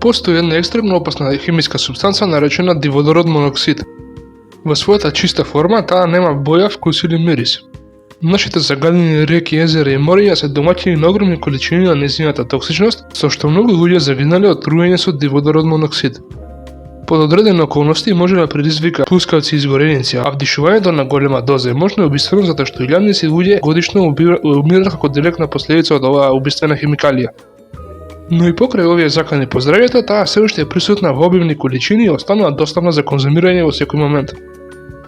Постои една екстремно опасна хемиска супстанца наречена диводород моноксид. Во својата чиста форма таа нема боја, вкус или мирис. Нашите загадени реки, езера и морија се домаќини на огромни количини на нејзината токсичност, со што многу луѓе загинале од труење со диводород моноксид. Под одредени околности може да предизвика плускавци и изгореници, а вдишувањето на голема доза е можно убиствено затоа што илјадници луѓе годишно умират како директна последица од оваа убиствена хемикалија. Но и покрај овие закани по здравјето, таа се уште е присутна во обилни количини и останува достапна за конзумирање во секој момент.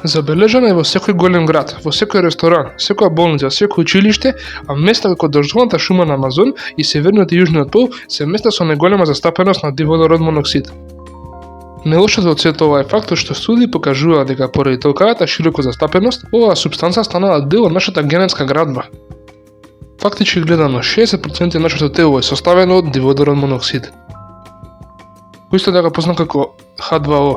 Забележана е во секој голем град, во секој ресторан, секоја болница, секој училиште, а места како државната шума на Амазон и северниот и јужниот пол се места со најголема застапеност на диводород моноксид. Најлошото од сето ова е фактот што студии покажуваат дека поради толкавата широко застапеност, оваа супстанца станала дел од нашата генетска градба. Фактички гледано, 60% од нашето тело е составено од диводород моноксид, кој исто така познат како H2O,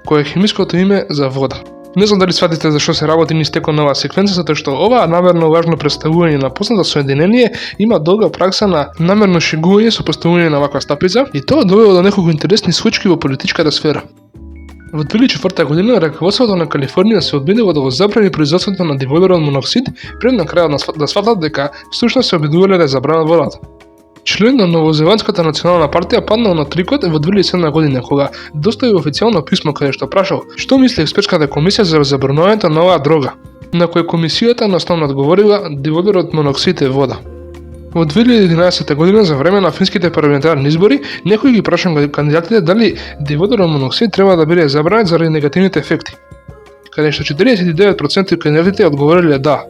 кој е хемиското име за вода. Не знам дали сватите зашто се работи низ текот на оваа секвенца, затоа што оваа намерно важно представување на познато соединение има долга пракса на намерно шегување со поставување на ваква стапица и тоа довело до неколку интересни случаи во политичката сфера. Во 2004 година раководството на Калифорнија се обидува да го забрани производството на диводород моноксид пред на крајот да сватат дека всушност се обидувале да забранат водата. Член на Новозеландската национална партија паднал на трикот во 2007 година, кога достави официјално писмо каде што прашал што мисли експертската комисија за забранувањето на оваа дрога, на која комисијата наставно одговорила диводород моноксид е вода. Во 2011 година за време на финските парламентарни избори, некој ги прашал кандидатите дали диводород моноксид треба да биде забранет заради негативните ефекти, каде што 49% од кандидатите одговориле да.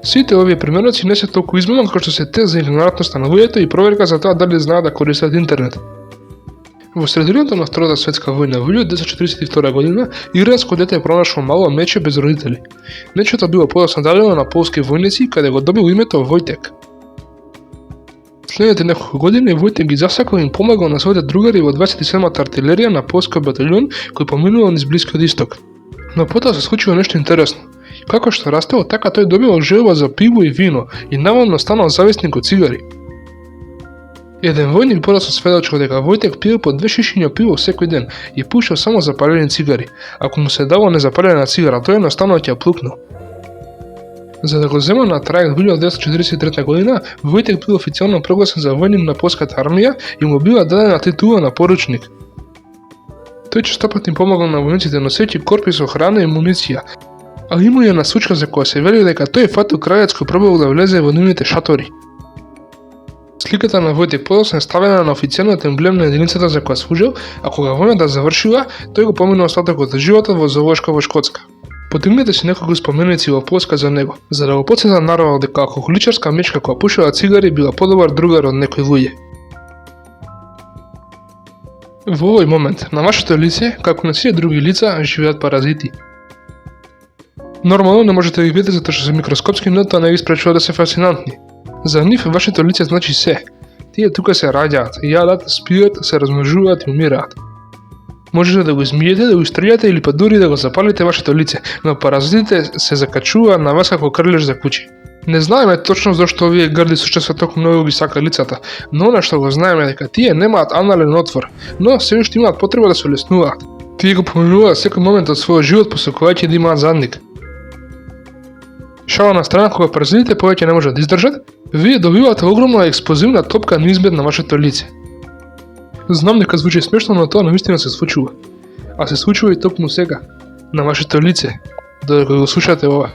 Сите овие примероци не се толку измама како што се тест за игнорантност на луѓето и проверка за тоа дали знаат да користат интернет. Во средината на Втората светска војна во 1942 година иранско дете пронашло мало мече без родители. Мечето било подоцна дадено на полски војници каде го добил името Војтек. Следните неколку години Војтек ги засакал и им помагал на своите другари во 27-та артилерија на полскиот баталјон кој поминувал низ Блискиот исток. Но потоа се случило нешто интересно. Како што растел, така тој добил желба за пиво и вино и наводно станал зависник од цигари. Еден војник подоцна сведочил дека Војтек пиел по 2 шишиња пиво секој ден и пушил само запалени цигари. Ако му се дало незапалена цигара, тој едноставно ќе ја плукнал. За да го зема на трајект 1943 година, Војтек бил официјално прогласен за војник на полската армија и му била дадена титула на поручник. Тој честопат им помагал на војниците носејќи корпи со храна и муниција, а има и една случка за која се вели дека тој фатил крајец кој пробал да влезе во нивните шатори. Сликата на Војтек подоцна е ставена на официјалната емблем на единицата за која служил, а кога војната завршила, тој го поминал остатокот од животот во Золошка во Шкотска. Потигнете си неколку споменици во Полска за него, за да го потсета народот дека алкохоличарска мечка која пушила цигари била подобар другар од некои луѓе. Во овој момент, на вашето лице, како на сите други лица, живеат паразити. Нормално не можете да ги видите затоа што се микроскопски, но тоа не ги спречува да се фасцинантни. За нив вашето лице значи се. Тие тука се раѓаат, јадат, спијат, се размножуваат и умираат. Можете да го измиете, да го истрелјате или па дури да го запалите вашето лице, но паразитите се закачуваат на вас како крлеж за кучи. Не знаеме точно зашто овие грди существа толку многу ги сака лицата, но она што го знаеме дека тие немаат анален отвор, но се уште имаат потреба да се улеснуваат. Тие го поминуваат секој момент од својот живот посакувајќи да имаат задник. Шала на страна, кога паразитите повеќе не можат да издржат, вие добивате огромна експлозивна топка ниизмед на вашето лице. Знам дека звучи смешно, но тоа навистина се случува. А се случува и токму сега, на вашето лице, додека го слушате ова.